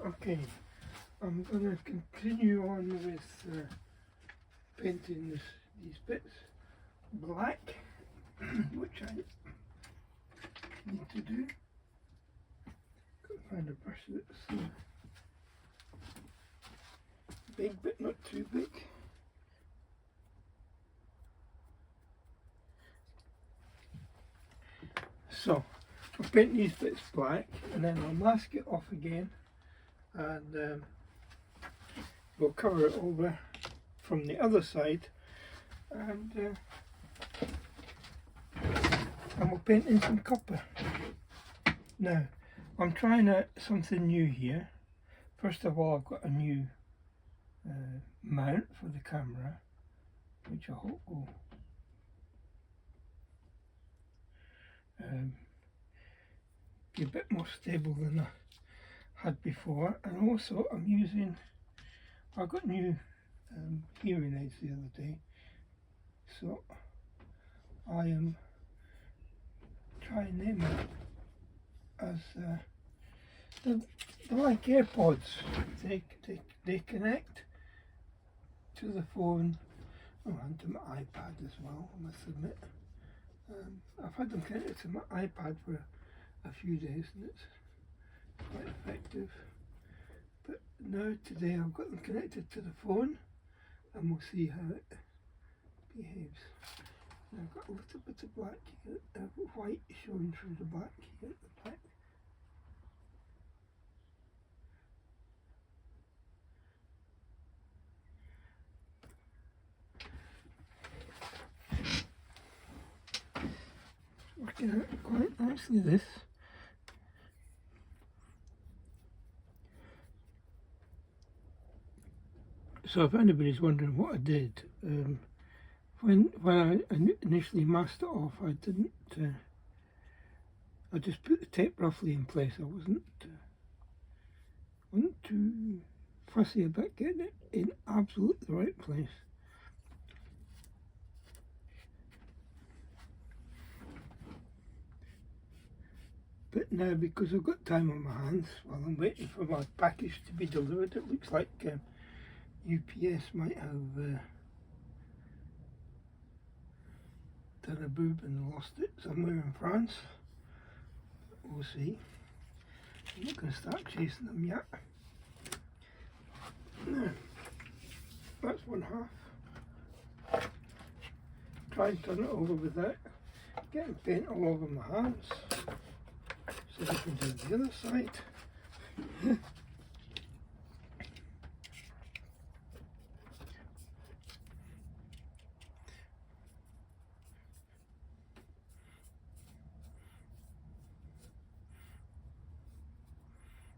Okay, I'm going to continue on with painting these bits black, which I need to do. Got to find a brush that's big but not too big. So I'll paint these bits black and then I'll mask it off again, and we'll cover it over from the other side, and we'll paint in some copper. Now I'm trying out something new here. First of all, I've got a new mount for the camera, which I hope will be a bit more stable than I had before. And also I got new hearing aids the other day, so I am trying them out as they're like AirPods. They connect to the phone, and to my iPad as well, I must admit. I've had them connected to my iPad for a few days and it's quite effective. But now today I've got them connected to the phone and we'll see how it behaves. And I've got a little bit of black here, white showing through the black here at the back. Working out quite nicely, this. So if anybody's wondering what I did, when I initially masked it off, I didn't, I just put the tape roughly in place. I wasn't too fussy about getting it in absolutely the right place. But now, because I've got time on my hands while I'm waiting for my package to be delivered, it looks like UPS might have done a boob and lost it somewhere in France. We'll see. I'm not going to start chasing them yet. Now, that's one half. Try and turn it over without getting paint all over my hands. So we can do the other side.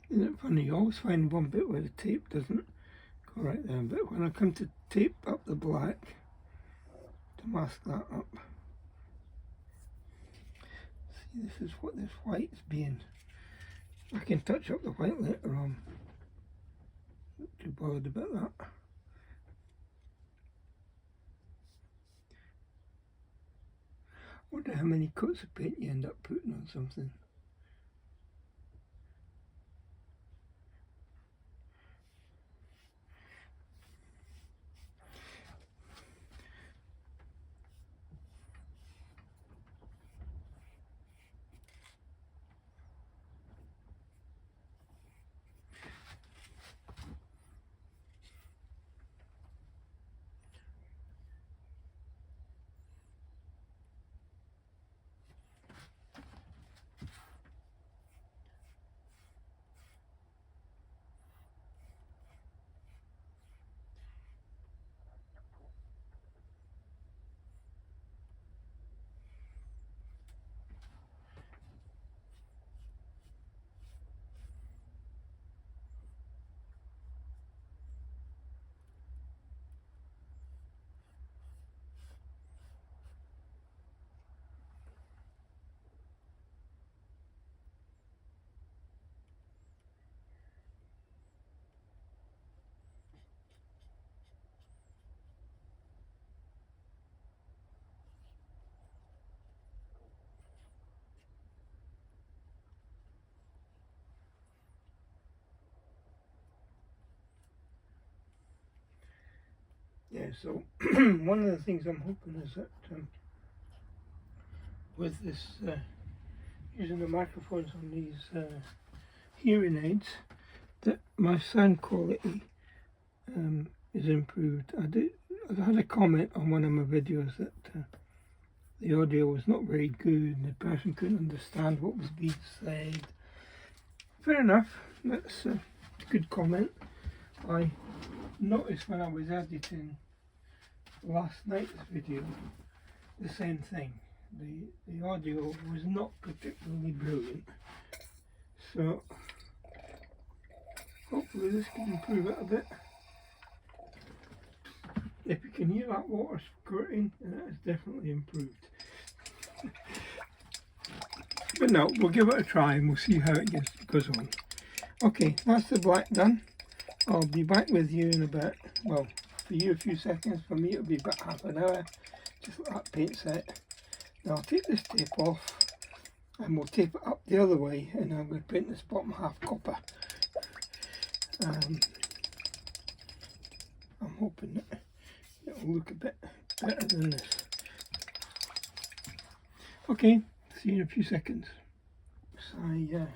Isn't it funny, you always find one bit where the tape doesn't go right there, but when I come to tape up the black to mask that up, see, this is what this white's being. I can touch up the white later on, not too bothered about that. I wonder how many coats of paint you end up putting on something. yeah, so one of the things I'm hoping is that with this using the microphones on these hearing aids, that my sound quality is improved. I had a comment on one of my videos that the audio was not very good and the person couldn't understand what was being said. Fair enough, that's a good comment. I noticed when I was editing last night's video the same thing. The audio was not particularly brilliant, so hopefully this can improve it a bit. If you can hear that water squirting, then it has definitely improved. But no, we'll give it a try and we'll see how it goes on. Okay, that's the black done. I'll be back with you in about, well, for you a few seconds, for me it'll be about half an hour. Just let that paint set. Now I'll take this tape off and we'll tape it up the other way, and I'm going to paint this bottom half copper. I'm hoping that it'll look a bit better than this. Okay, see you in a few seconds. So I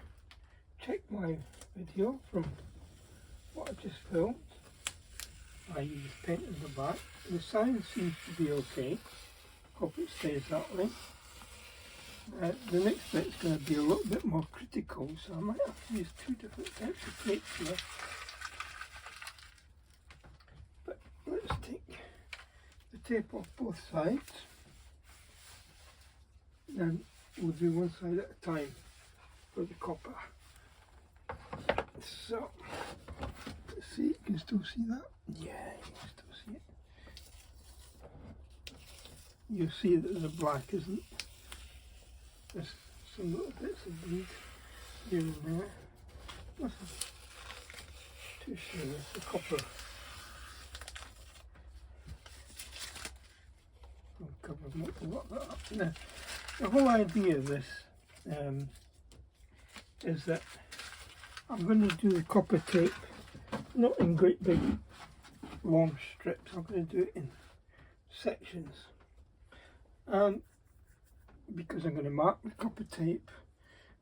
checked my video from what I just filmed. I used paint in the back. The sound seems to be okay. Hope it stays that way. The next bit's going to be a little bit more critical, so I might have to use two different types of tape here. But let's take the tape off both sides, and we'll do one side at a time for the copper. So, let's see, you can still see that? Yeah, you can still see it. You'll see that the black isn't. There's some little bits of bleed here and there. Nothing too serious. The copper will cover a lot of that up. Now, the whole idea of this is that I'm going to do the copper tape not in great big long strips. I'm going to do it in sections. Because I'm going to mark the copper tape,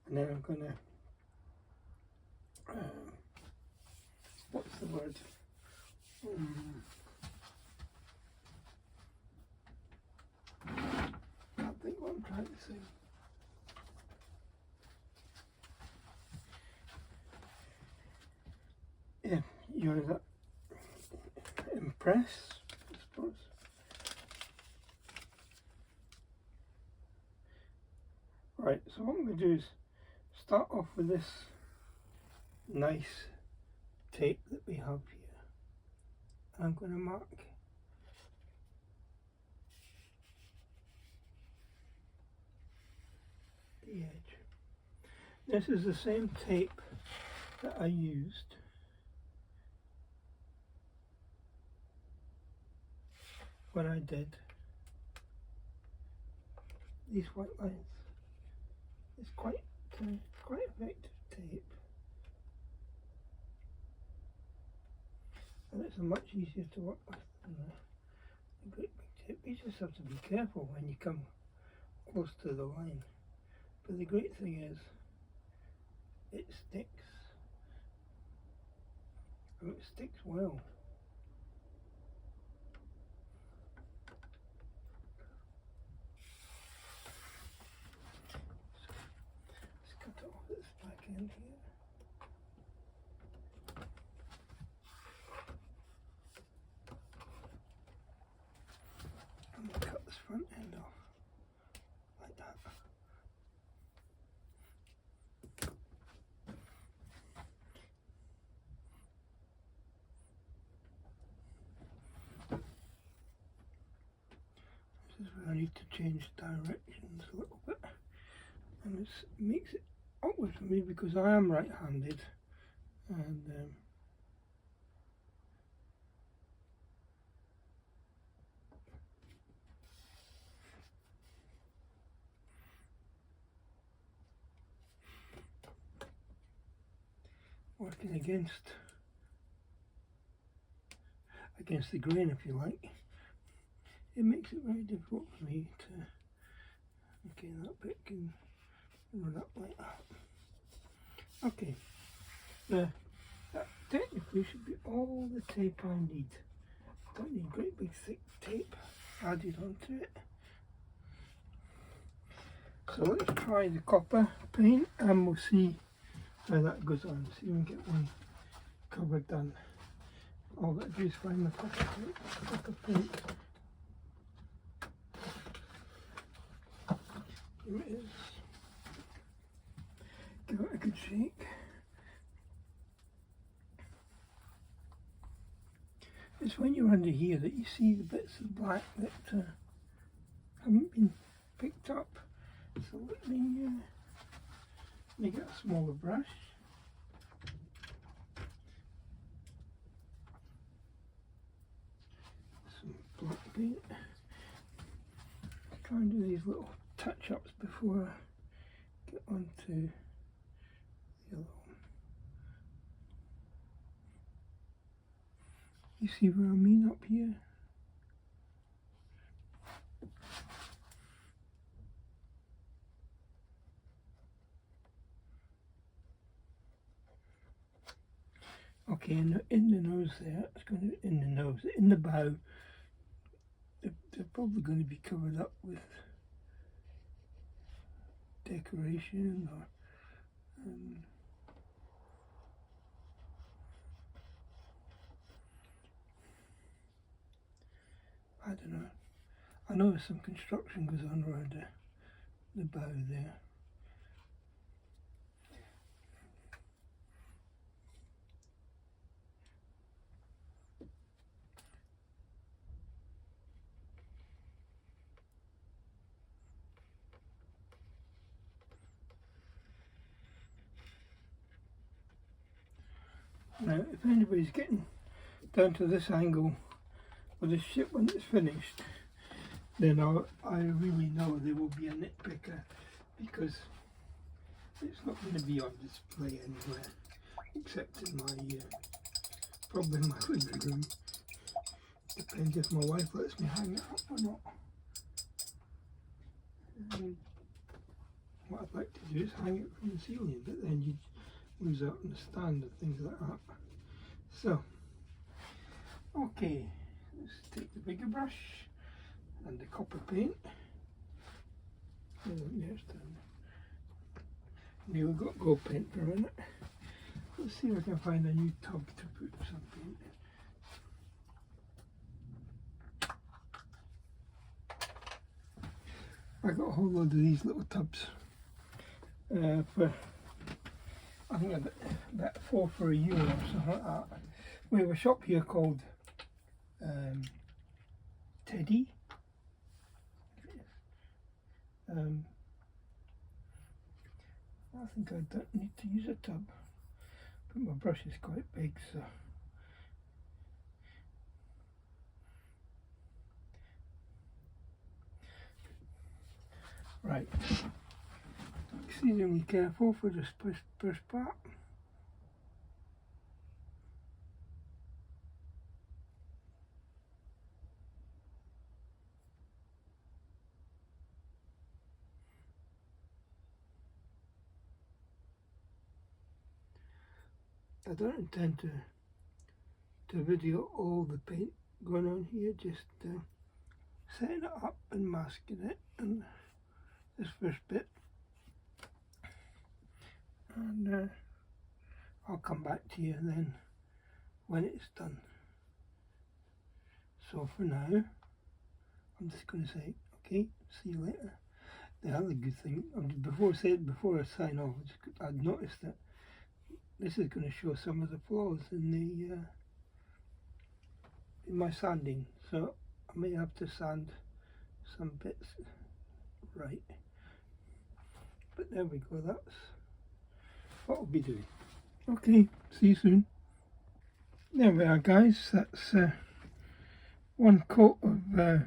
and then I'm going to, what's the word? I can't think what I'm trying to say. Yeah, you're that impress, I suppose. Right, so what I'm going to do is start off with this nice tape that we have here. And I'm going to mark the edge. This is the same tape that I used when I did these white lines. It's quite effective tape, and it's much easier to work with than the great big tape. You just have to be careful when you come close to the line. But the great thing is, it sticks, and it sticks well. In here. I'm going to cut this front end off like that. This is where I need to change directions a little bit, and it makes it awkward for me because I am right-handed, and working against the grain, if you like. it makes it very difficult for me to, okay, that bit can run up like that. Okay, now that technically should be all the tape I need. Don't need great big thick tape added onto it. So let's try the copper paint and we'll see how that goes on. See if we can get one cover done. All that I do is find the copper paint. Here it is. Give it a good shake. It's when you're under here that you see the bits of black that haven't been picked up. So let me get a smaller brush. Some black paint. Try and do these little touch-ups before I get onto the other one. You see where I mean up here? Okay, in the nose there, it's going to, in the bow, they're probably going to be covered up with decoration or I don't know. I know some construction goes on around the bow there. Now, if anybody's getting down to this angle with this ship when it's finished, then I really know there will be a nitpicker, because it's not going to be on display anywhere except in my probably in my living room. Depends if my wife lets me hang it up or not. What I'd like to do is hang it from the ceiling, but then you lose out on the stand and things like that. So, okay, let's take the bigger brush and the copper paint. Nearly got gold paint for a minute. Let's see if I can find a new tub to put some paint in. I got a whole load of these little tubs for, I think about 4 for €1 or something like that. We have a shop here called Teddy. I think I don't need to use a tub, but my brush is quite big, so right. Exceedingly careful for this first part. I don't intend to video all the paint going on here, just setting it up and masking it and this first bit, and I'll come back to you then when it's done. So for now, I'm just going to say, okay, see you later. The other good thing, before I sign off, I'd noticed that this is going to show some of the flaws in my sanding, so I may have to sand some bits right. But there we go, that's what I'll be doing. Okay, see you soon. There we are, guys, that's one coat of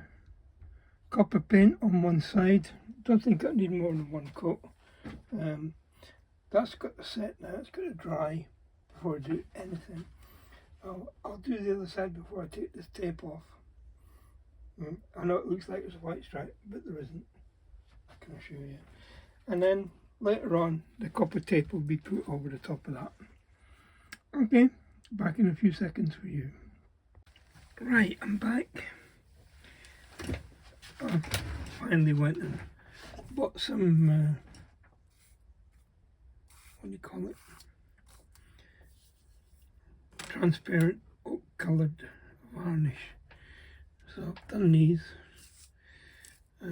copper paint on one side. Don't think I need more than one coat. That's got to set now, it's got to dry before I do anything. I'll do the other side before I take this tape off. I know it looks like it's a white stripe, but there isn't. I can assure you. And then later on, the copper tape will be put over the top of that. Okay, back in a few seconds for you. Right, I'm back. I finally went and bought some, what do you call it? Transparent oak coloured varnish. So I've done these. I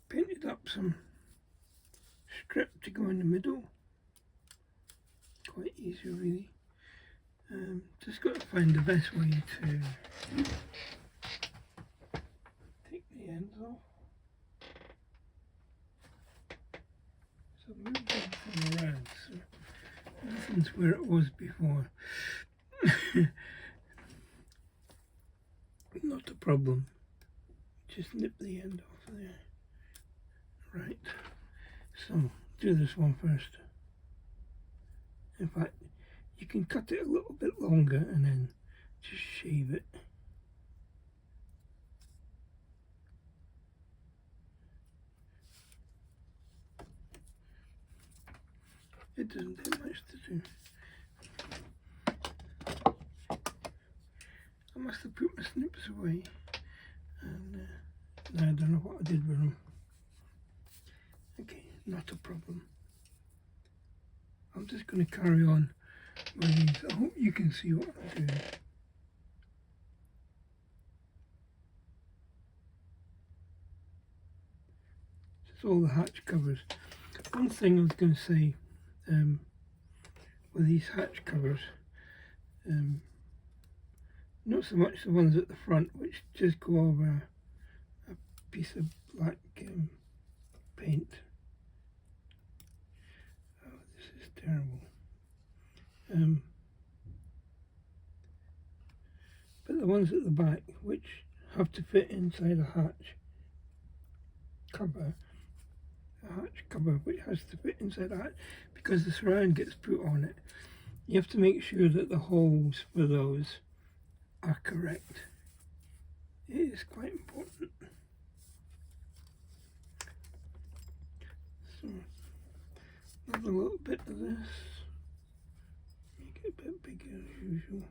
painted up some strip to go in the middle. Quite easy really. Just got to find the best way to take the ends off. So move them around so nothing's where it was before. Not a problem. Just nip the end off there. Right. So do this one first. In fact, you can cut it a little bit longer and then just shave it. It doesn't take much to do. I must have put my snips away, and now I don't know what I did with them. Okay, not a problem. I'm just going to carry on with these. I hope you can see what I'm doing. It's all the hatch covers. One thing I was going to say with these hatch covers, not so much the ones at the front, which just go over a piece of black paint. Oh, this is terrible. But the ones at the back, which have to fit inside a hatch cover, which has to fit inside a hatch, because the surround gets put on it, you have to make sure that the holes for those are correct. It is quite important. So, another little bit of this, make it a bit bigger as usual.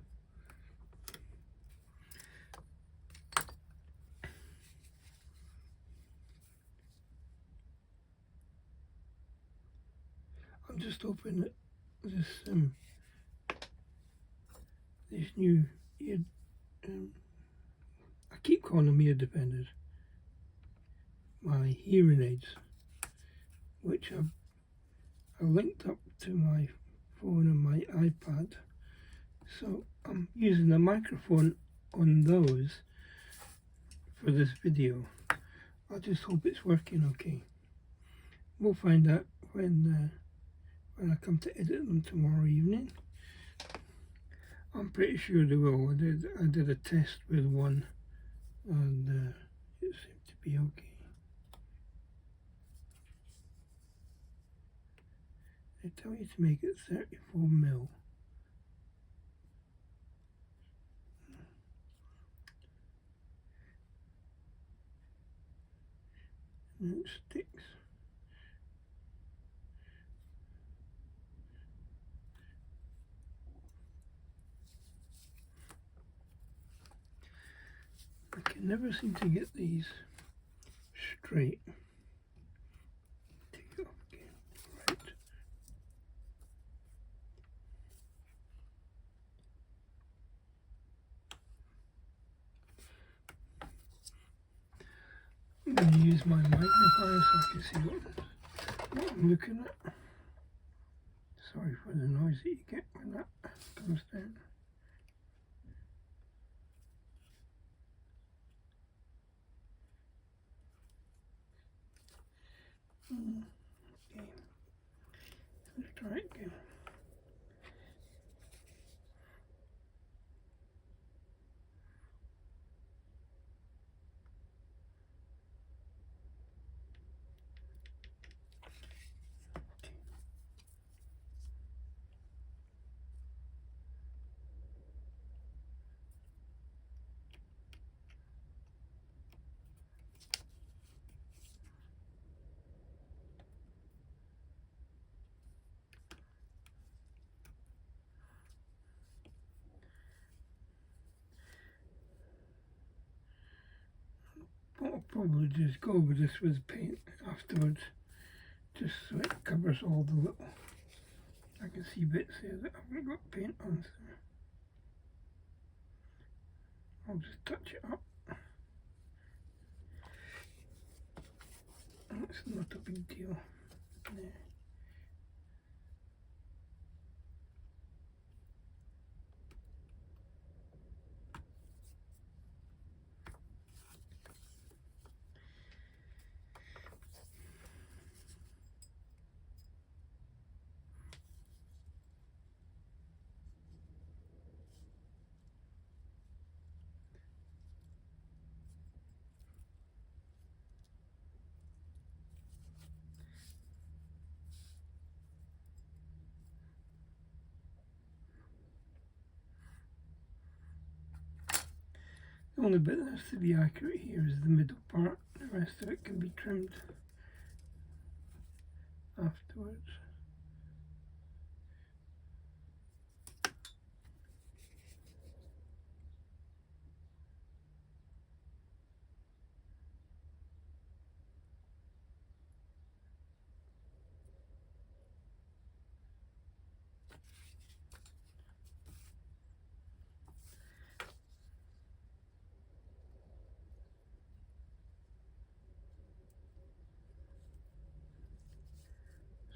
I'm just hoping that this these new ear, I keep calling them ear defenders, my hearing aids, which are linked up to my phone and my iPad. So I'm using a microphone on those for this video. I just hope it's working okay. We'll find out when I come to edit them tomorrow evening. I'm pretty sure they will. I did a test with one and it seemed to be okay. They tell you to make it 34mm. And it sticks. I can never seem to get these straight. Take it off again. Right. I'm going to use my magnifier so I can see what I'm looking at. Sorry for the noise that you get when that comes down. Okay, let's try it again. what I'll probably do is go over this with paint afterwards, just so it covers all the little, I can see bits here that I haven't got paint on, so I'll just touch it up. It's not a big deal. Yeah. The only bit that has to be accurate here is the middle part. The rest of it can be trimmed afterwards.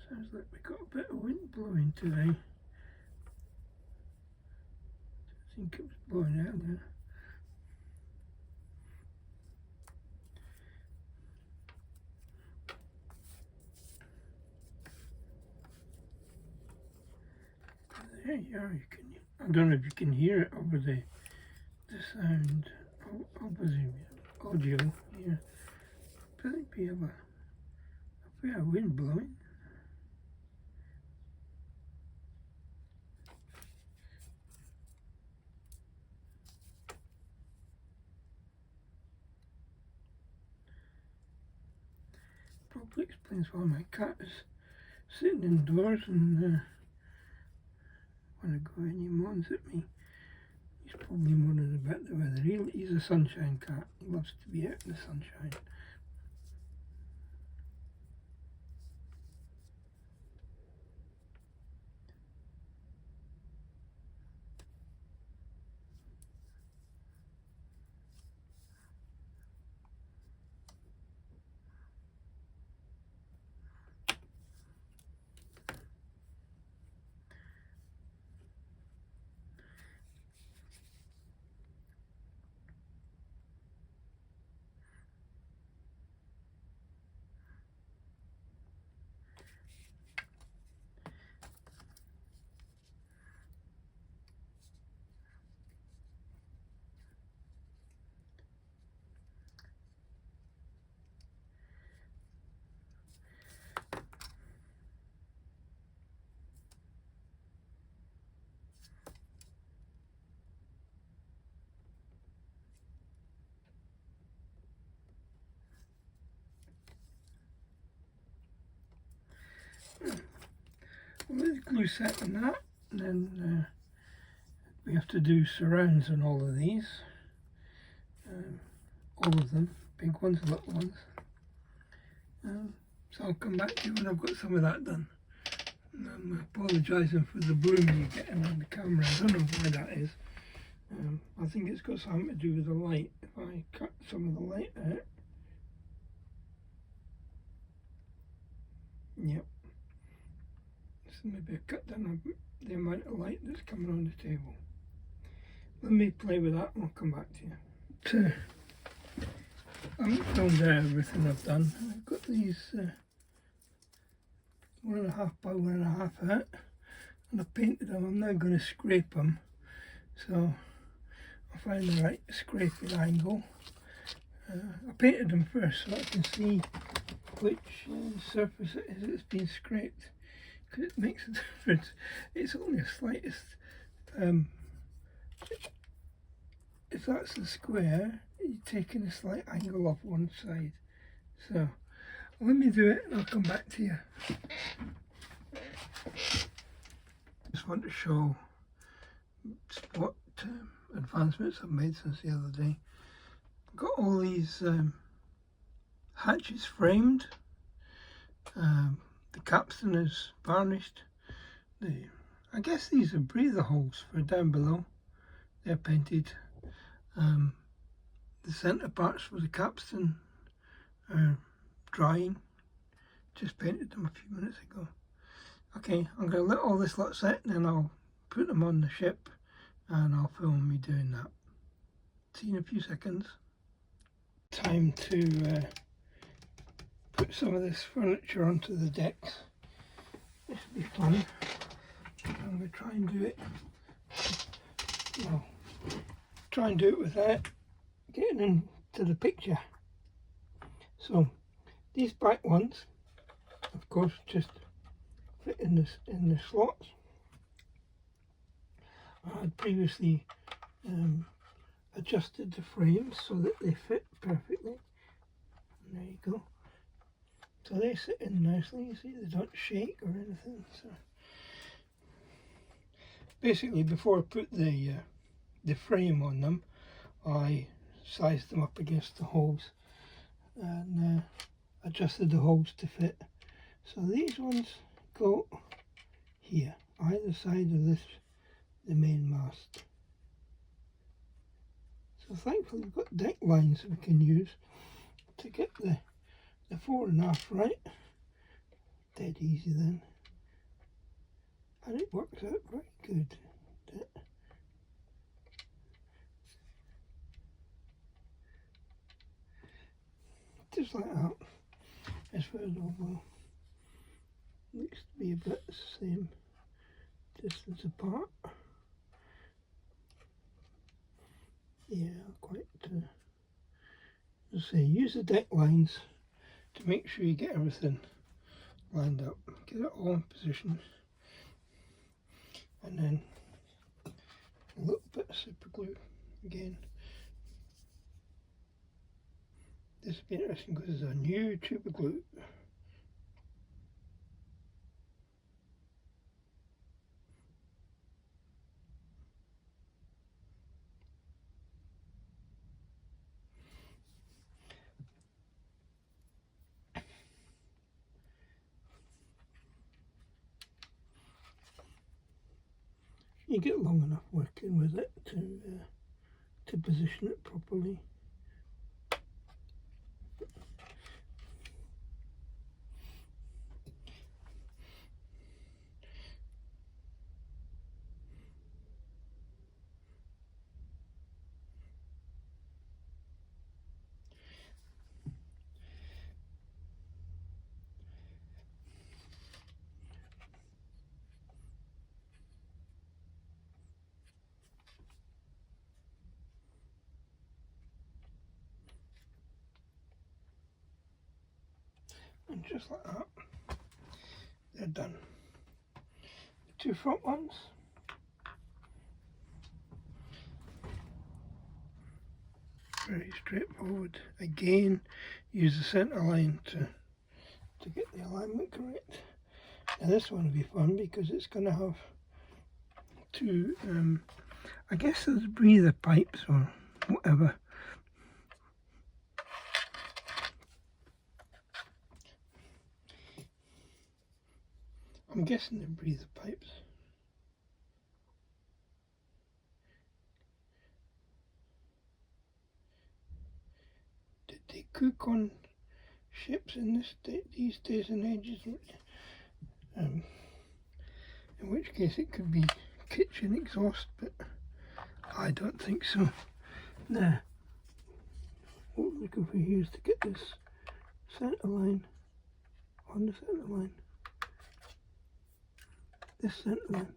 Sounds like we got a bit of wind blowing today. I think it was blowing earlier. There you are. I don't know if you can hear it over the sound over the audio here. But it'd be a bit of wind blowing. Probably explains why my cat is sitting indoors and when I go in he moans at me. He's probably moaning about the weather. He's a sunshine cat. He loves to be out in the sunshine. Well, there's glue set on that, and then we have to do surrounds on all of these, all of them, big ones, little ones. So I'll come back to you when I've got some of that done. And I'm apologising for the bloom you're getting on the camera. I don't know why that is. I think it's got something to do with the light. If I cut some of the light out, yep. So maybe I cut down the amount of light that's coming on the table. Let me play with that and I'll come back to you. So, I haven't filmed out everything I've done. I've got these 1.5 by 1.5 out and I've painted them. I'm now going to scrape them. So I'll find the right scraping angle. I painted them first so I can see which surface it is that's been scraped, because it makes a difference. It's only a slightest, if that's the square, you're taking a slight angle off one side. So let me do it and I'll come back to you. Just want to show what advancements I've made since the other day. I've got all these hatch is framed, the capstan is varnished. I guess these are breather holes for down below, they're painted. The centre parts for the capstan are drying, just painted them a few minutes ago. Okay, I'm going to let all this lot set and then I'll put them on the ship and I'll film me doing that. See you in a few seconds. Time to put some of this furniture onto the decks. This will be fun. I'm going to try and do it, well, try and do it without getting into the picture. So these back ones, of course, just fit in the slots. I had previously adjusted the frames so that they fit perfectly. And there you go. So they sit in nicely. You see, they don't shake or anything. So basically, before I put the frame on them, I sized them up against the holes and adjusted the holes to fit. So these ones go here, either side of this, the main mast. So thankfully we've got deck lines we can use to get the 4.5 right. Dead easy then. And it works out very good. Just like that. As far as all well, looks to be about the same distance apart. Yeah, quite. As I say, use the deck lines to make sure you get everything lined up. Get it all in position, and then a little bit of super glue again. This will be interesting because there's a new tube of glue. You get long enough working with it to position it properly. And just like that, they're done. The two front ones, very straightforward. Again, use the centre line to get the alignment correct. Now this one will be fun because it's going to have two, I guess there's breather pipes or whatever. I'm guessing they're breather pipes. Did they cook on ships in these days and ages? In which case it could be kitchen exhaust, but I don't think so. Now, what we're looking for here is to get this centre line on the centre line. This centre line,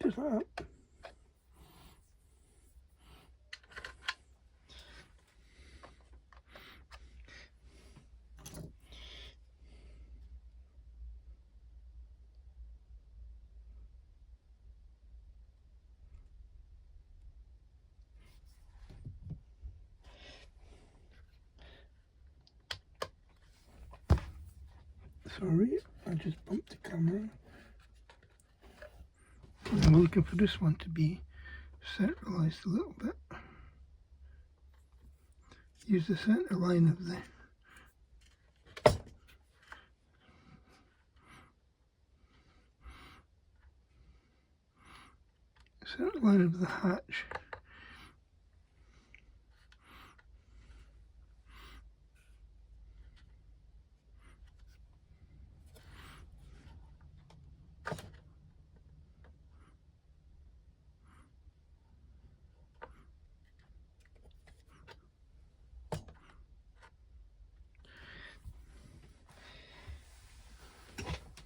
just like that. Sorry, I just bumped the camera. I'm looking for this one to be centralised a little bit. Use the centre line of the centre line of the hatch.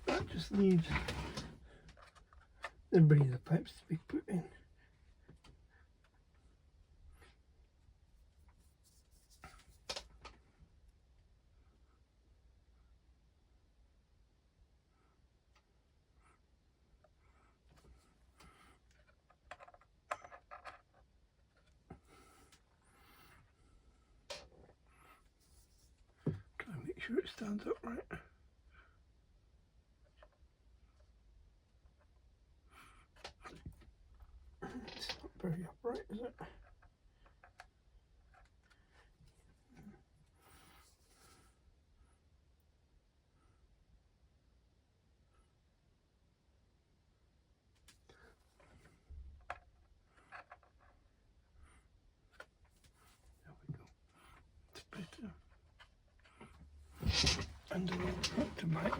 That just leaves the breather pipes to be put in. Try and make sure it stands upright. It's not very upright, is it? There we go. It's better. And a little front to back.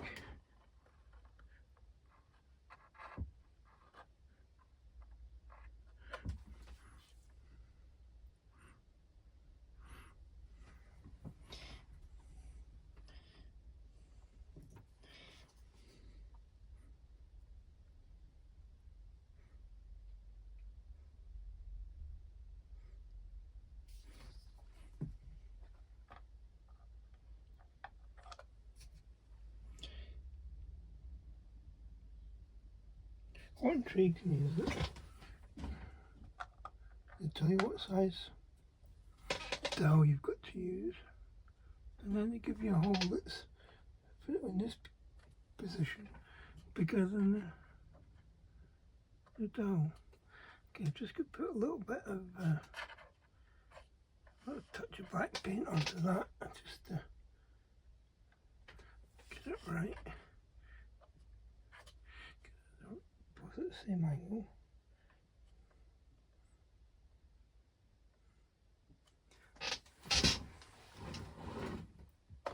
What intrigues me is that they tell you what size dowel you've got to use, and then they give you a hole that's fit in this position bigger than the dowel. Okay, just could put a little bit of a touch of black paint onto that just to get it right. Both at the same angle.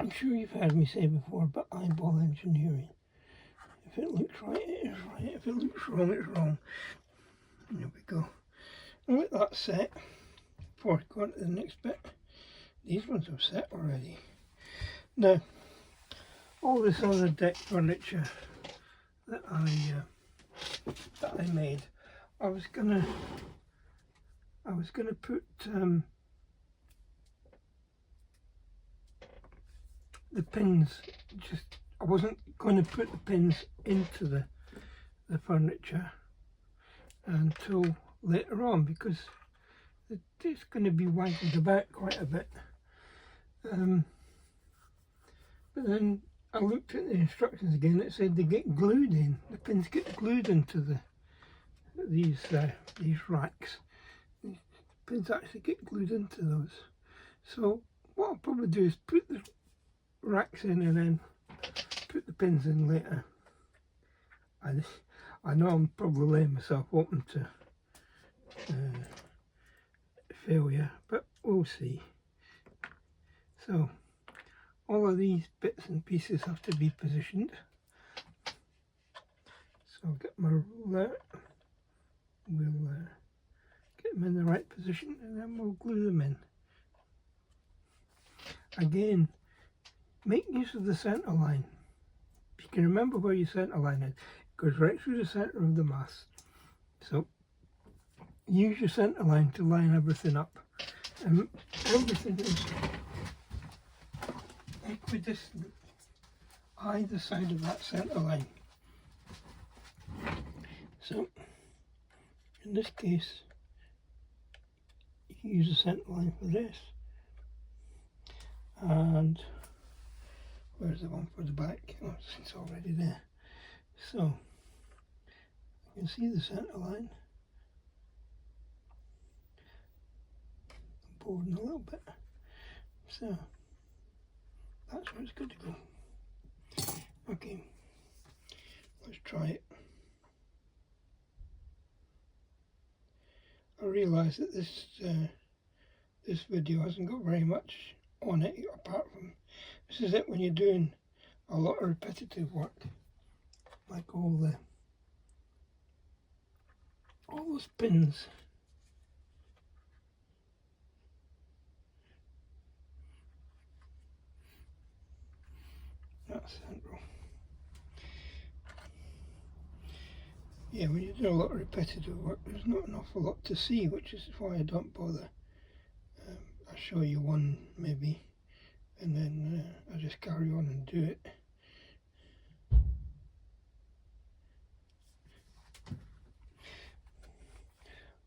I'm sure you've heard me say before about eyeball engineering. If it looks right, it is right. If it looks wrong, it's wrong. There we go. I'll let that set before I go on to the next bit. These ones have set already. Now, all this other deck furniture that I made, I was gonna put the pins. I wasn't going to put the pins into the furniture until later on, because it's going to be waggled about quite a bit. But then I looked at the instructions again. It said they get glued in. The pins get glued into these racks. These pins actually get glued into those. So what I'll probably do is put the racks in and then put the pins in later. I know I'm probably laying myself open to failure, but we'll see. So all of these bits and pieces have to be positioned. So I'll get my ruler, we'll get them in the right position, and then we'll glue them in. Again, make use of the centre line. You can remember where your centre line is. It goes right through the centre of the mast. So use your centre line to line everything up. And everything is equidistant either side of that centre line. So in this case, you use the centre line for this. And where's the one for the back? Oh, it's already there. So you can see the centre line. I'm boarding a little bit. So that's where it's good to go. Okay, let's try it. I realise that this video hasn't got very much on it apart from this is it when you're doing a lot of repetitive work, like all those pins. That's central. Yeah, when you do a lot of repetitive work, there's not an awful lot to see, which is why I don't bother. I'll show you one maybe, and then I'll just carry on and do it.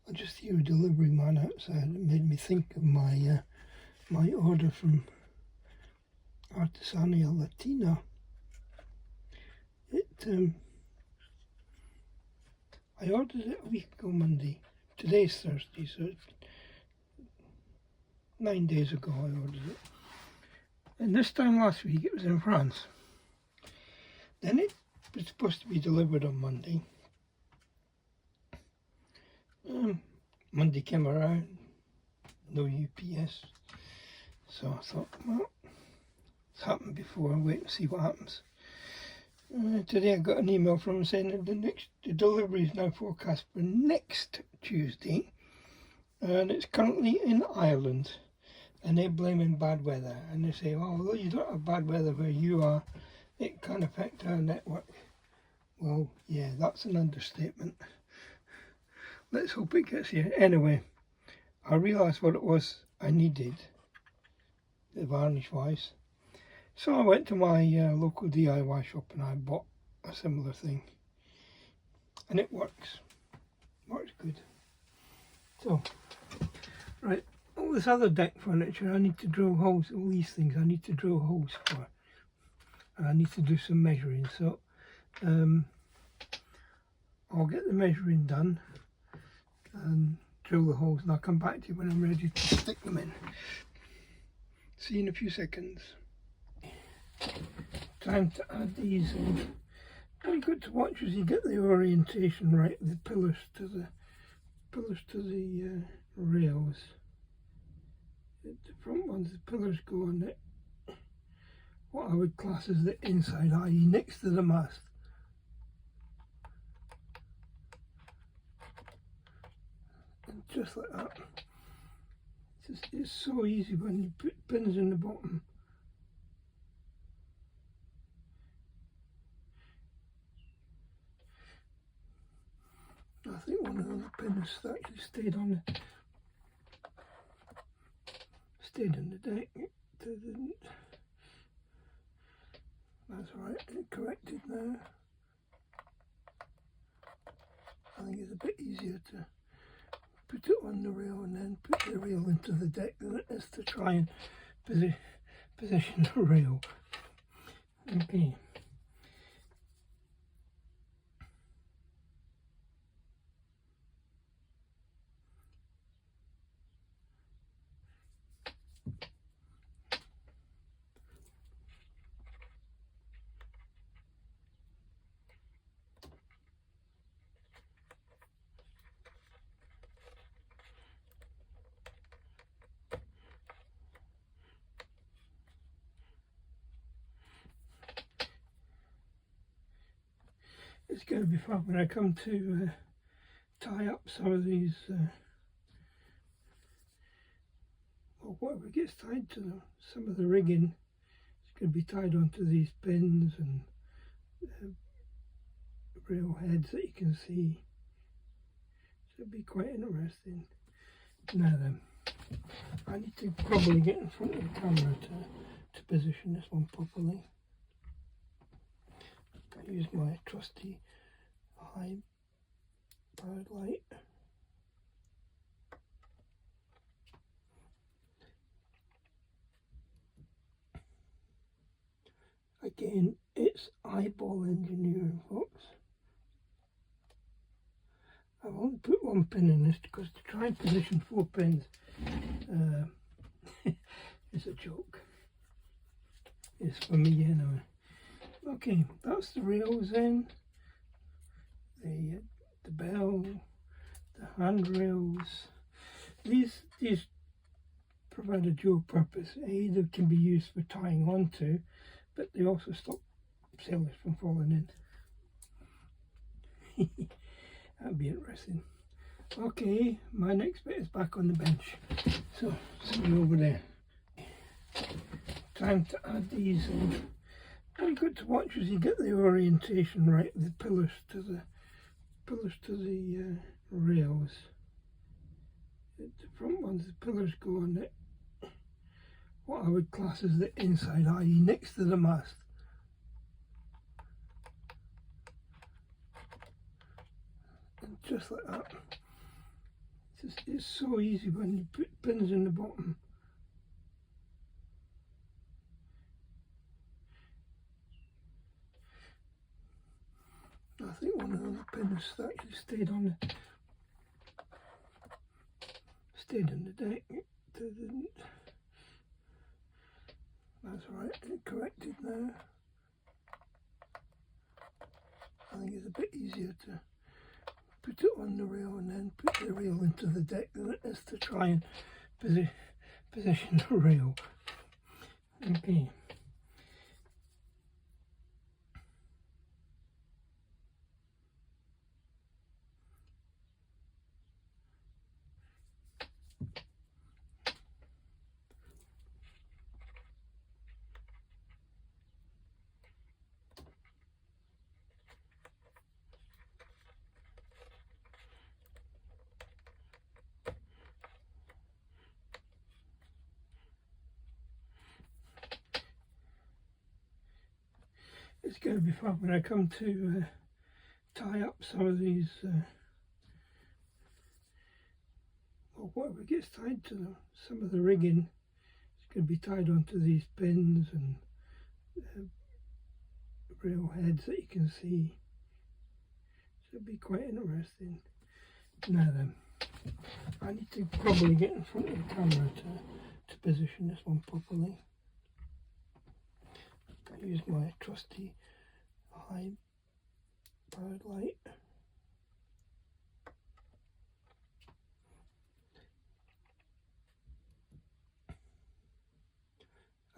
I just hear a delivery man outside. It made me think of my my order from Artesania Latina. I ordered it a week ago Monday. Today's Thursday, so it's 9 days ago I ordered it. And this time last week it was in France. Then it was supposed to be delivered on Monday. Monday came around, no UPS. So I thought, well, it's happened before, I'll wait and see what happens. Today I got an email from them saying that the delivery is now forecast for next Tuesday, and it's currently in Ireland, and they're blaming bad weather, and they say, oh, although you don't have bad weather where you are, it can affect our network. Well, yeah, that's an understatement. Let's hope it gets here. Anyway, I realised what it was I needed, the varnish wise. So I went to my local DIY shop and I bought a similar thing. And it works. Works good. So, right, all this other deck furniture I need to drill holes, all these things I need to drill holes for. And I need to do some measuring. So, I'll get the measuring done and drill the holes, and I'll come back to you when I'm ready to stick them in. See you in a few seconds. Time to add these in. Very good to watch as you get the orientation right, the pillars to the rails. The front ones, the pillars go on it, what I would class as the inside, i.e. next to the mast. And just like that. It's so easy when you put pins in the bottom. I think one of the pins actually stayed in the deck. It didn't. That's right, it corrected now. I think it's a bit easier to put it on the rail and then put the rail into the deck than it is to try and position the rail. Okay. It's going to be fun when I come to tie up some of these, or whatever gets tied to them. Some of the rigging is going to be tied onto these pins and rail heads that you can see. So it'll be quite interesting. Now then, I need to probably get in front of the camera to position this one properly. I use my trusty high powered light. Again, it's eyeball engineering, folks. I've only put one pin in this because to try and position 4 pins is a joke. It's for me anyway. Okay, that's the rails in, the bell, the handrails. These provide a dual purpose. They either can be used for tying onto, but they also stop sailors from falling in. That'd be interesting. Okay, my next bit is back on the bench. So, see you over there. Time to add these in. Very good to watch as you get the orientation right, the pillars to the rails. The front ones, the pillars go on it. What I would class as the inside, i.e. next to the mast. And just like that. It's so easy when you put pins in the bottom. I think one of the pins actually stayed in the deck. It didn't. That's right, it's corrected now. I think it's a bit easier to put it on the rail and then put the rail into the deck than it is to try and position the rail. Okay. It's going to be fun when I come to tie up some of these, or whatever gets tied to them. Some of the rigging is going to be tied onto these pins and rail heads that you can see. So it'll be quite interesting. Now then, I need to probably get in front of the camera to position this one properly. I use my trusty high powered light.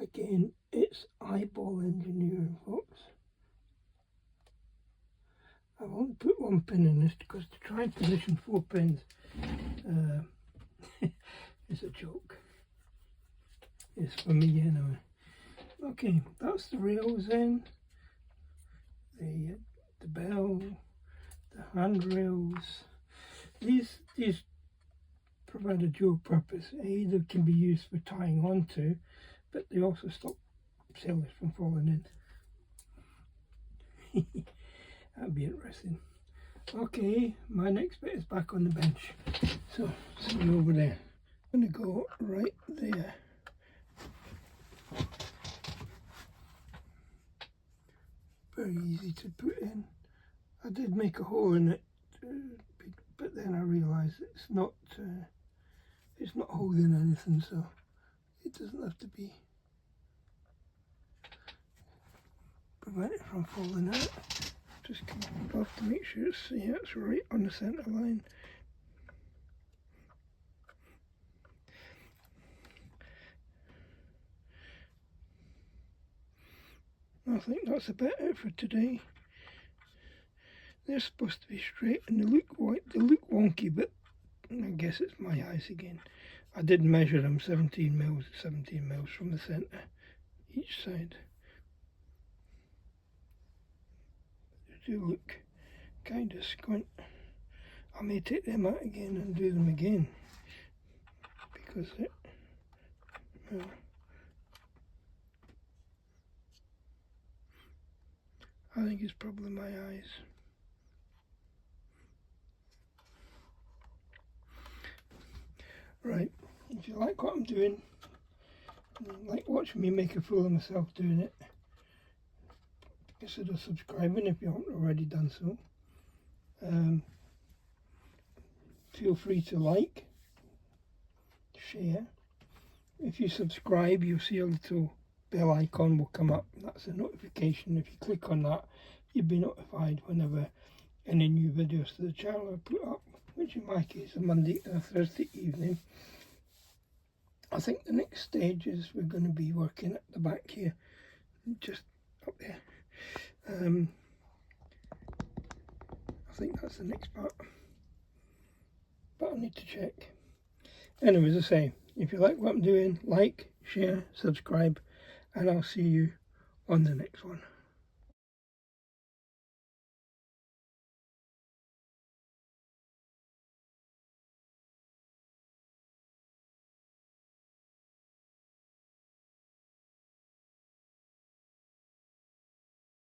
Again, it's eyeball engineering, folks. I've only put one pin in this because to try and position 4 pins is a joke. It's for me anyway. Okay, that's the rails in, the bell, the handrails. These provide a dual purpose. They either can be used for tying onto, but they also stop sailors from falling in. That'd be interesting. Okay, my next bit is back on the bench. So, see you over there. I'm going to go right there. Very easy to put in. I did make a hole in it, but then I realised it's not holding anything, so it doesn't have to be prevented from falling out. Just come off to make sure it's right on the centre line. I think that's about it for today. They're supposed to be straight and they look wonky, but I guess it's my eyes again. I did measure them 17 mils from the centre each side. They do look kind of squint. I may take them out again and do them again because I think it's probably my eyes. Right, if you like what I'm doing, like watching me make a fool of myself doing it, consider subscribing if you haven't already done so. Feel free to like, share. If you subscribe, you'll see a little bell icon will come up. That's a notification. If you click on that, you'll be notified whenever any new videos to the channel are put up, which in my case a Monday and a Thursday evening. I think the next stage is we're going to be working at the back here, just up there. I think that's the next part, but I'll need to check. Anyways, as I say, if you like what I'm doing, like, share, subscribe, and I'll see you on the next one.